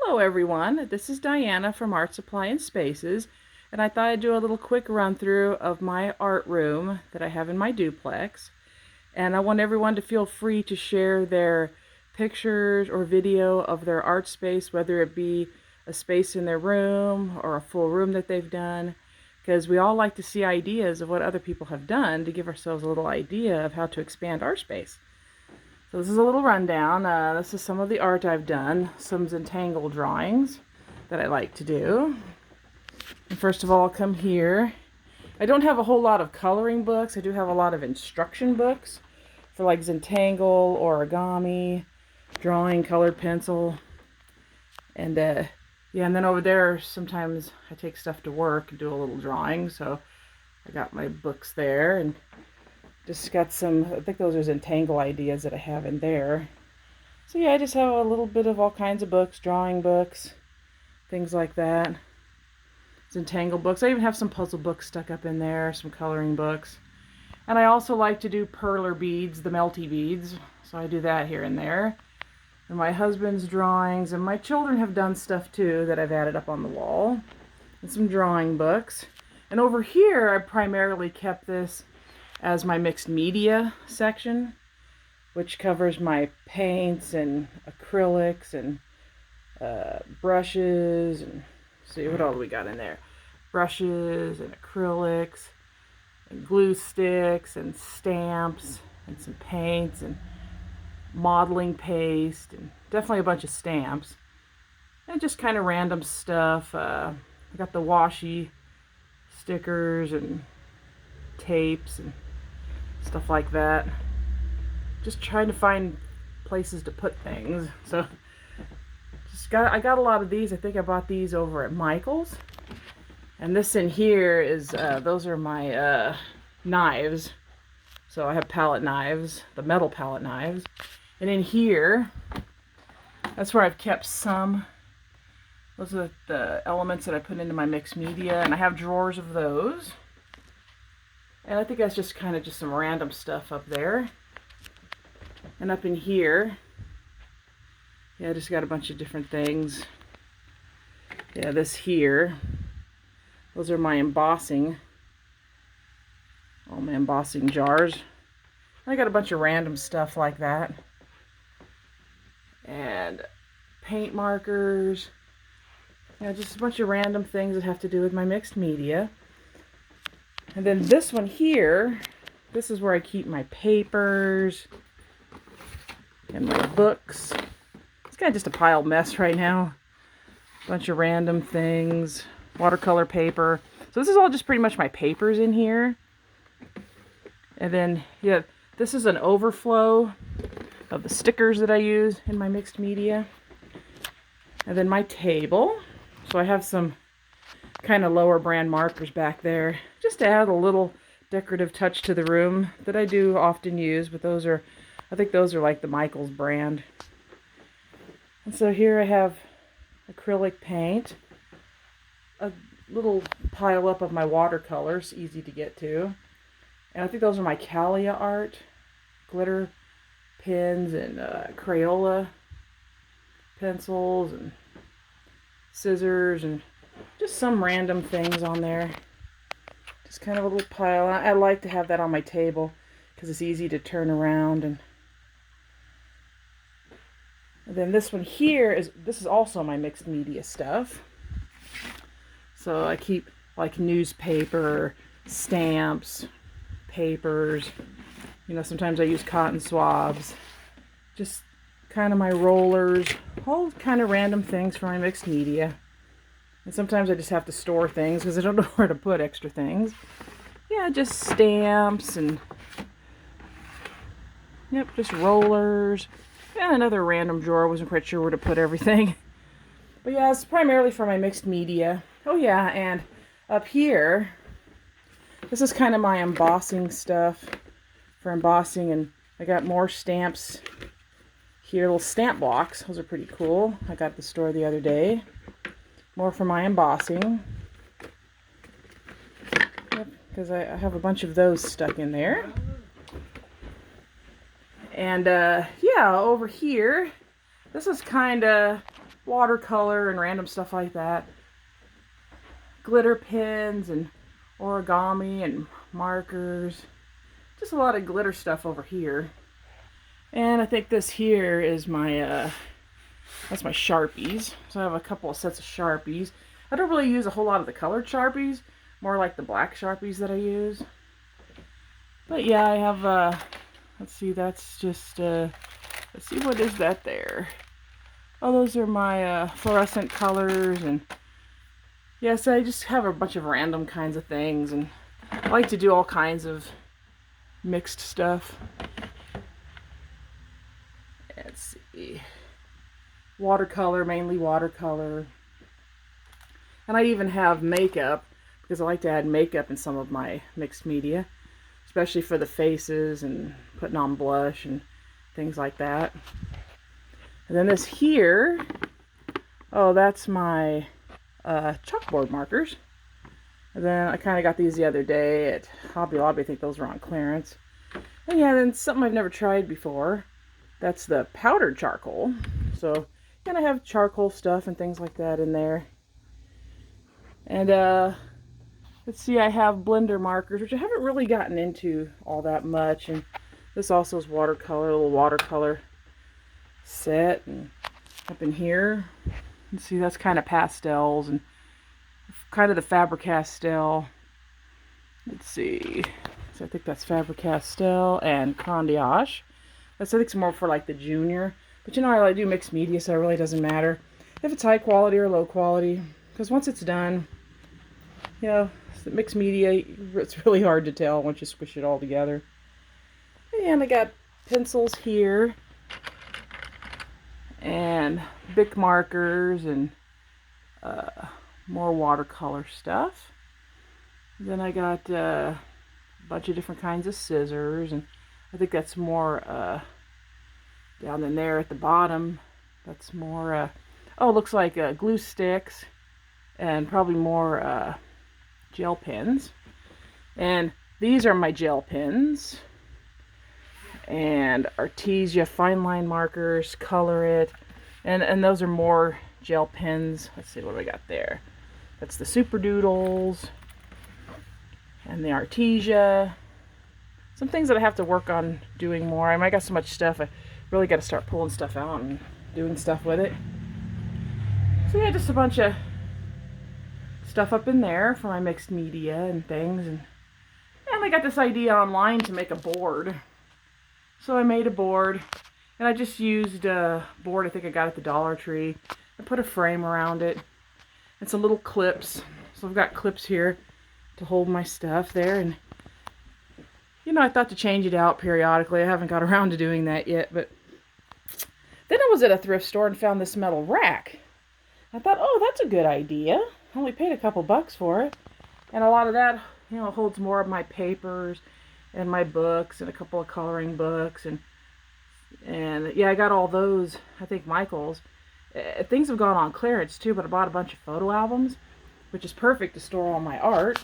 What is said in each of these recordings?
Hello everyone, this is Diana from Art Supply and Spaces, and I thought I'd do a little quick run through of my art room that I have in my duplex. And I want everyone to feel free to share their pictures or video of their art space, whether it be a space in their room or a full room that they've done, because we all like to see ideas of what other people have done to give ourselves a little idea of how to expand our space. So this is a little rundown. This is some of the art I've done, some Zentangle drawings that I like to do. And first of all, I'll come here. I don't have a whole lot of coloring books. I do have a lot of instruction books for like Zentangle, origami, drawing, colored pencil. And yeah, and then over there, sometimes I take stuff to work and do a little drawing. So I got my books there and just got some, I think those are Zentangle ideas that I have in there. So yeah, I just have a little bit of all kinds of books, drawing books, things like that. Zentangle books. I even have some puzzle books stuck up in there, some coloring books. And I also like to do perler beads, the melty beads. So I do that here and there. And my husband's drawings, and my children have done stuff too that I've added up on the wall. And some drawing books. And over here, I primarily kept this as my mixed media section, which covers my paints and acrylics and brushes, and see what all we got in there. Brushes and acrylics and glue sticks and stamps and some paints and modeling paste and definitely a bunch of stamps and just kind of random stuff. I got the washi stickers and tapes and stuff like that. Just trying to find places to put things. So I got a lot of these. I think I bought these over at Michael's. And this in here is those are my knives. So I have palette knives, the metal palette knives. And in here, that's where I've kept some. Those are the elements that I put into my mixed media, and I have drawers of those. And I think that's just kind of just some random stuff up there. And up in here, yeah, I just got a bunch of different things. Yeah, this here, those are my embossing, all my embossing jars. I got a bunch of random stuff like that. And paint markers. Yeah, just a bunch of random things that have to do with my mixed media. And then this one here, this is where I keep my papers and my books. It's kind of just a piled mess right now. A bunch of random things, watercolor paper. So this is all just pretty much my papers in here. And then, yeah, this is an overflow of the stickers that I use in my mixed media. And then my table. So I have some kind of lower brand markers back there just to add a little decorative touch to the room that I do often use, but those are, I think those are like the Michaels brand. And so here I have acrylic paint, a little pile up of my watercolors, easy to get to, and I think those are my Calia art, glitter pens and Crayola pencils and scissors and just some random things on there. Just kind of a little pile. I like to have that on my table because it's easy to turn around. And then this one here this is also my mixed media stuff. So I keep like newspaper, stamps, papers. You know, sometimes I use cotton swabs. Just kind of my rollers, all kind of random things for my mixed media. And sometimes I just have to store things because I don't know where to put extra things. Yeah, just stamps and, yep, just rollers. And another random drawer. Wasn't quite sure where to put everything. But yeah, it's primarily for my mixed media. Oh yeah, and up here, this is kind of my embossing stuff for embossing. And I got more stamps here, little stamp blocks. Those are pretty cool. I got at the store the other day. More for my embossing. Yep, because I have a bunch of those stuck in there. And yeah, over here, this is kind of watercolor and random stuff like that. Glitter pens and origami and markers. Just a lot of glitter stuff over here. And I think this here is my, that's my Sharpies. So I have a couple of sets of Sharpies. I don't really use a whole lot of the colored Sharpies. More like the black Sharpies that I use. But yeah, I have, let's see, that's just, let's see, what is that there? Oh, those are my fluorescent colors, and yes, I just have a bunch of random kinds of things, and I like to do all kinds of mixed stuff. Let's see, watercolor, mainly watercolor. And I even have makeup, because I like to add makeup in some of my mixed media, especially for the faces and putting on blush and things like that. And then this here, oh, that's my chalkboard markers. And then I kind of got these the other day at Hobby Lobby. I think those were on clearance. And yeah, then something I've never tried before. That's the powdered charcoal. So, and I have charcoal stuff and things like that in there. And let's see, I have blender markers, which I haven't really gotten into all that much. And this also is watercolor, a little watercolor set. And up in here, you see, that's kind of pastels and kind of the Faber-Castell. Let's see, so I think that's Faber-Castell and Condiage. That's, I think, it's more for like the junior. But you know, I do mixed media, so it really doesn't matter if it's high quality or low quality, because once it's done, you know, mixed media, it's really hard to tell once you squish it all together. And I got pencils here, and Bic markers, and more watercolor stuff. Then I got a bunch of different kinds of scissors, and I think that's more down in there at the bottom. That's more, oh, looks like glue sticks, and probably more gel pens. And these are my gel pens. And Artesia fine line markers, Color It. And those are more gel pens. Let's see, what do I got there? That's the Super Doodles. And the Artesia. Some things that I have to work on doing more. I got so much stuff, I really got to start pulling stuff out and doing stuff with it. So yeah, just a bunch of stuff up in there for my mixed media and things. And I got this idea online to make a board. So I made a board, and I just used a board I think I got at the Dollar Tree. I put a frame around it and some little clips. So I've got clips here to hold my stuff there. And you know, I thought to change it out periodically. I haven't got around to doing that yet, but then I was at a thrift store and found this metal rack. I thought, oh, that's a good idea. I only paid a couple bucks for it. And a lot of that, you know, holds more of my papers and my books and a couple of coloring books. And yeah, I got all those, I think, Michael's. Things have gone on clearance too, but I bought a bunch of photo albums, which is perfect to store all my art.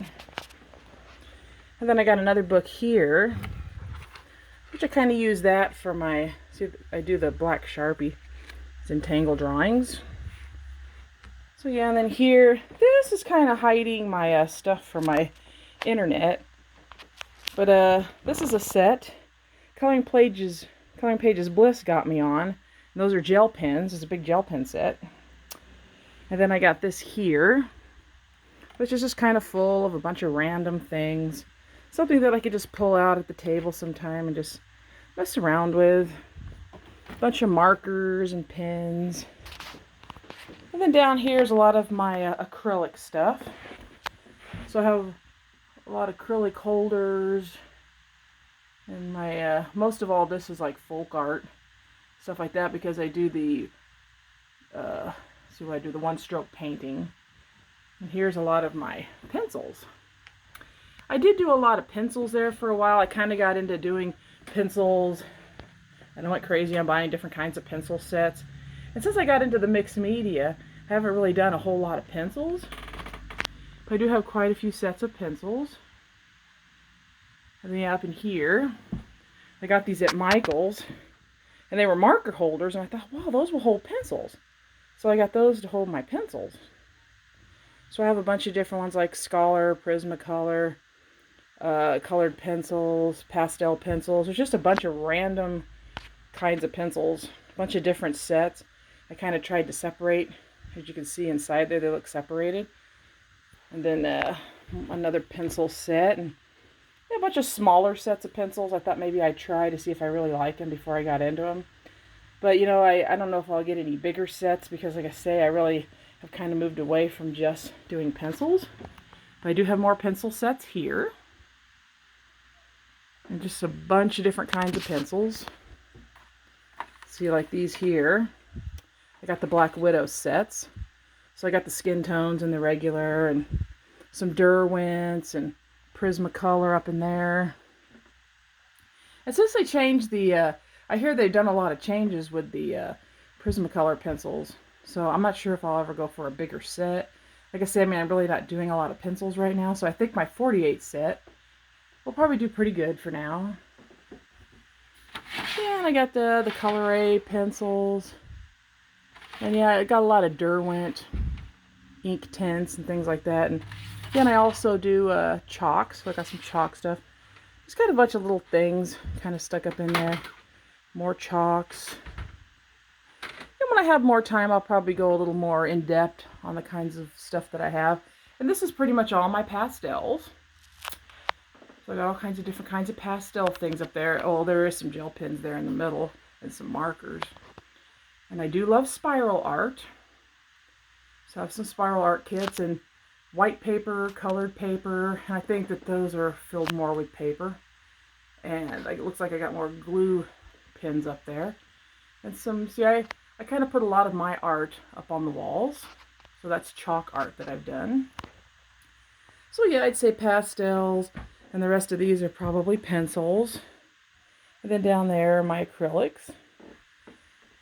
And then I got another book here, which I kind of use that for my, see, I do the black Sharpie. It's Entangle Drawings. So yeah, and then here, this is kind of hiding my stuff for my internet. But this is a set. Coloring Pages Bliss got me on. And those are gel pens. It's a big gel pen set. And then I got this here, which is just kind of full of a bunch of random things. Something that I could just pull out at the table sometime and just mess around with. A bunch of markers and pens. And then down here is a lot of my acrylic stuff. So I have a lot of acrylic holders. And my, most of all this is like folk art. Stuff like that, because I do the, see what I do, the one-stroke painting. And here's a lot of my pencils. I did do a lot of pencils there for a while. I kind of got into doing pencils, and I went crazy on buying different kinds of pencil sets. And since I got into the mixed media, I haven't really done a whole lot of pencils. But I do have quite a few sets of pencils. And then up in here, I got these at Michael's, and they were marker holders, and I thought, wow, those will hold pencils. So I got those to hold my pencils. So I have a bunch of different ones like Scholar, Prismacolor, colored pencils, pastel pencils. There's just a bunch of random kinds of pencils, a bunch of different sets. I kind of tried to separate. As you can see inside there, they look separated. And then another pencil set, and a bunch of smaller sets of pencils. I thought maybe I'd try to see if I really like them before I got into them. But, you know, I don't know if I'll get any bigger sets because, like I say, I really have kind of moved away from just doing pencils. But I do have more pencil sets here. And just a bunch of different kinds of pencils. See, like these here. I got the Black Widow sets. So I got the skin tones and the regular, and some Derwents and Prismacolor up in there. And since they changed the, I hear they've done a lot of changes with the Prismacolor pencils. So I'm not sure if I'll ever go for a bigger set. Like I said, I mean, I'm really not doing a lot of pencils right now. So I think my 48 set will probably do pretty good for now. Yeah, and I got the Color A pencils. And yeah, I got a lot of Derwent ink tints and things like that. And then I also do chalks. So I got some chalk stuff. Just got a bunch of little things kind of stuck up in there. More chalks. And when I have more time, I'll probably go a little more in depth on the kinds of stuff that I have. And this is pretty much all my pastels. So I got all kinds of different kinds of pastel things up there. Oh, there is some gel pens there in the middle and some markers. And I do love spiral art. So I have some spiral art kits and white paper, colored paper. And I think that those are filled more with paper. And it looks like I got more glue pins up there. And some, see, I kind of put a lot of my art up on the walls. So that's chalk art that I've done. So yeah, I'd say pastels. And the rest of these are probably pencils. And then down there are my acrylics.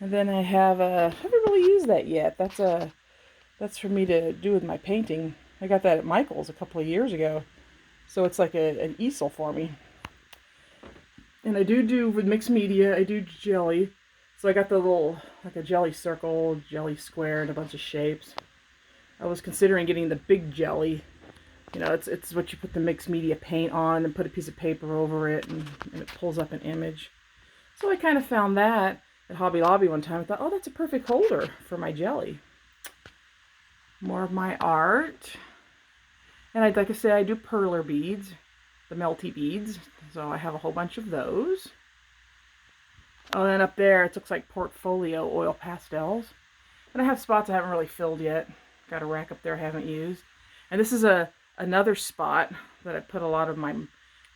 And then I have I haven't really used that yet. That's for me to do with my painting. I got that at Michael's a couple of years ago. So it's like an easel for me. And I do with mixed media, I do jelly. So I got the little, like a jelly circle, jelly square, and a bunch of shapes. I was considering getting the big jelly. You know, it's what you put the mixed media paint on and put a piece of paper over it, and it pulls up an image. So I kind of found that at Hobby Lobby one time. I thought, oh, that's a perfect holder for my jelly. More of my art. And like I say, I do perler beads, the melty beads. So I have a whole bunch of those. Oh, and then up there, it looks like portfolio oil pastels. And I have spots I haven't really filled yet. Got a rack up there I haven't used. And this is another spot that I put a lot of my,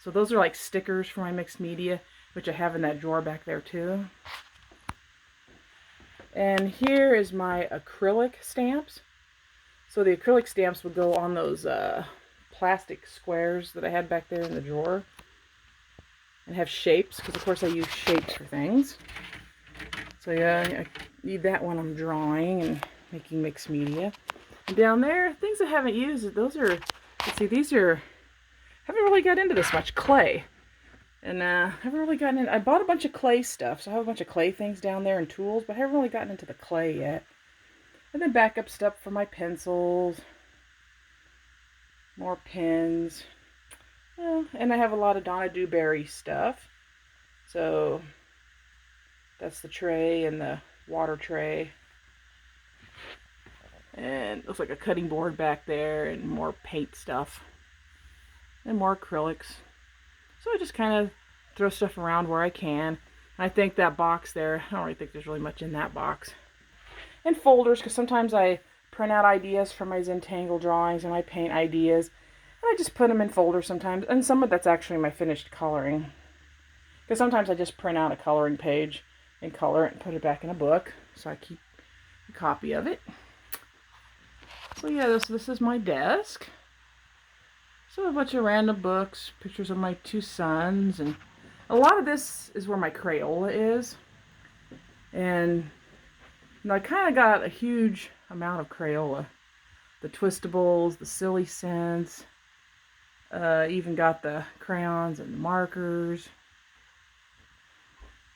so those are like stickers for my mixed media, which I have in that drawer back there too. And here is my acrylic stamps. So the acrylic stamps would go on those plastic squares that I had back there in the drawer. And have shapes, because of course I use shapes for things. So yeah, I need that when I'm drawing and making mixed media. And down there, things I haven't used, those are, let's see, these are, haven't really got into this much. Clay. And haven't really gotten in, I bought a bunch of clay stuff, so I have a bunch of clay things down there and tools, but I haven't really gotten into the clay yet. And then backup stuff for my pencils. More pens. Well, and I have a lot of Donna Dewberry stuff. So that's the tray and the water tray. And it looks like a cutting board back there and more paint stuff. And more acrylics. So I just kind of throw stuff around where I can. And I think that box there, I don't really think there's really much in that box. And folders, because sometimes I print out ideas for my Zentangle drawings and my paint ideas. And I just put them in folders sometimes. And some of that's actually my finished coloring. Because sometimes I just print out a coloring page and color it and put it back in a book. So I keep a copy of it. So yeah, this is my desk. So a bunch of random books, pictures of my two sons. And a lot of this is where my Crayola is. And I kind of got a huge amount of Crayola. The Twistables, the Silly Scents. Even got the crayons and the markers.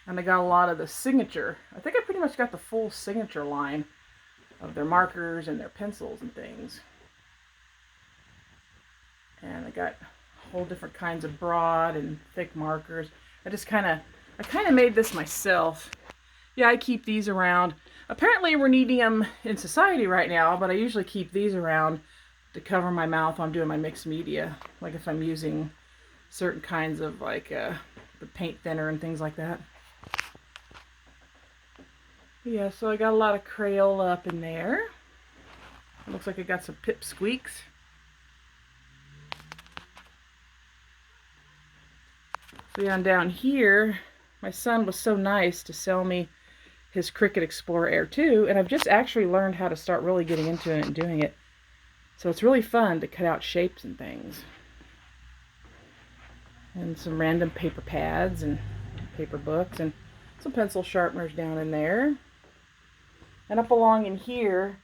And I got a lot of the signature. I think I pretty much got the full signature line of their markers and their pencils and things. And I got whole different kinds of broad and thick markers. I kind of made this myself. Yeah, I keep these around. Apparently we're needing them in society right now, but I usually keep these around to cover my mouth when I'm doing my mixed media. Like if I'm using certain kinds of like the paint thinner and things like that. Yeah, so I got a lot of Crayola up in there. It looks like I got some pipsqueaks. So yeah, and down here, my son was so nice to sell me his Cricut Explorer Air 2, and I've just actually learned how to start really getting into it and doing it. So it's really fun to cut out shapes and things. And some random paper pads and paper books and some pencil sharpeners down in there. And up along in here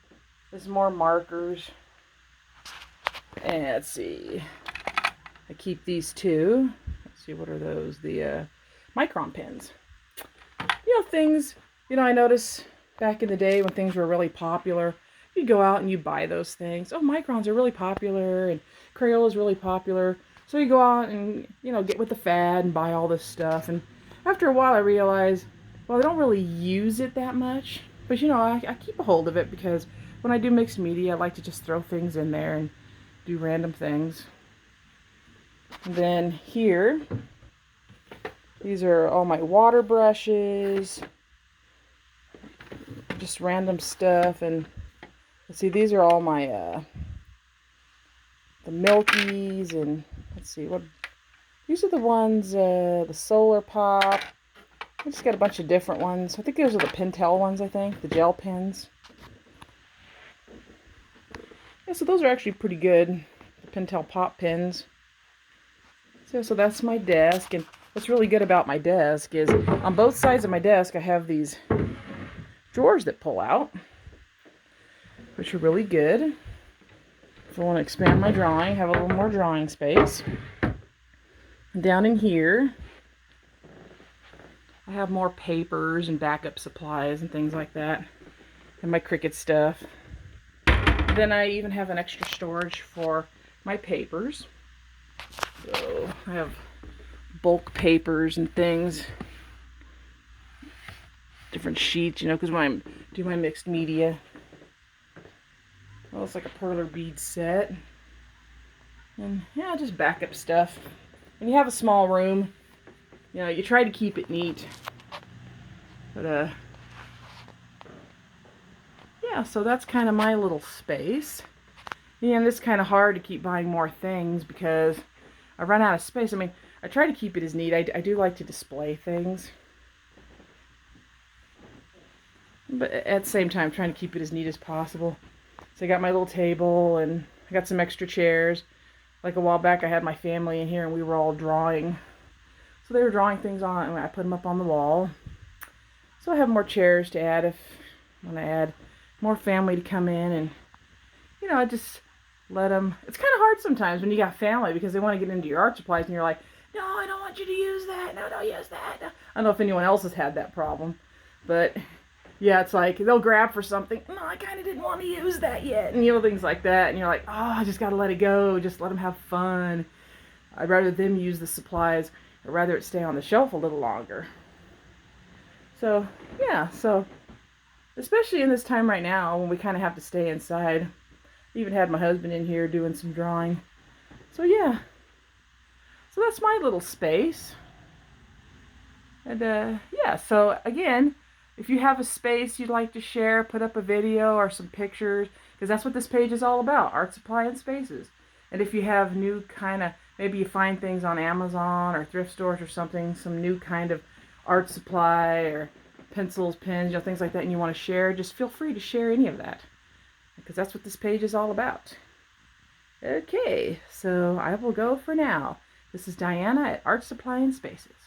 is more markers. And let's see, I keep these too. Let's see, what are those? The Micron pens. You know, things, you know, I noticed back in the day when things were really popular, you go out and you buy those things. Oh, Microns are really popular and Crayola is really popular. So you go out and, you know, get with the fad and buy all this stuff. And after a while I realized, well, I don't really use it that much. But, you know, I keep a hold of it because when I do mixed media, I like to just throw things in there and do random things. And then here, these are all my water brushes. Just random stuff. And let's see, these are all my the Milkies, and let's see, what these are the ones, the Solar Pop. I just got a bunch of different ones. I think those are the Pentel ones, I think, the gel pens. Yeah, so those are actually pretty good, the Pentel Pop pens. So that's my desk, and what's really good about my desk is on both sides of my desk I have these drawers that pull out, which are really good. If I want to expand my drawing, have a little more drawing space. And down in here, I have more papers and backup supplies and things like that, and my Cricut stuff. Then I even have an extra storage for my papers. So I have bulk papers and things, different sheets, you know, because when I do my mixed media. Well, it's like a perler bead set. And yeah, just backup stuff. When you have a small room, you know, you try to keep it neat. But yeah, so that's kind of my little space. And it's kind of hard to keep buying more things because I run out of space. I mean, I try to keep it as neat. I do like to display things. But at the same time, trying to keep it as neat as possible. So I got my little table, and I got some extra chairs. Like a while back, I had my family in here, and we were all drawing. So they were drawing things on, and I put them up on the wall. So I have more chairs to add if I want to add more family to come in. And, you know, I just let them. It's kind of hard sometimes when you got family because they want to get into your art supplies, and you're like, no, I don't want you to use that. No, don't use that. No. I don't know if anyone else has had that problem, but yeah, it's like they'll grab for something. No, I kind of didn't want to use that yet. And, you know, things like that. And you're like, oh, I just got to let it go. Just let them have fun. I'd rather them use the supplies or rather it stay on the shelf a little longer. So, yeah. So, especially in this time right now when we kind of have to stay inside. I even had my husband in here doing some drawing. So, yeah. So that's my little space. And, yeah. So, again, if you have a space you'd like to share, put up a video or some pictures, because that's what this page is all about, art supply and spaces. And if you have new kind of, maybe you find things on Amazon or thrift stores or something, some new kind of art supply or pencils, pens, you know, things like that, and you want to share, just feel free to share any of that, because that's what this page is all about. Okay, so I will go for now. This is Diana at Art Supply and Spaces.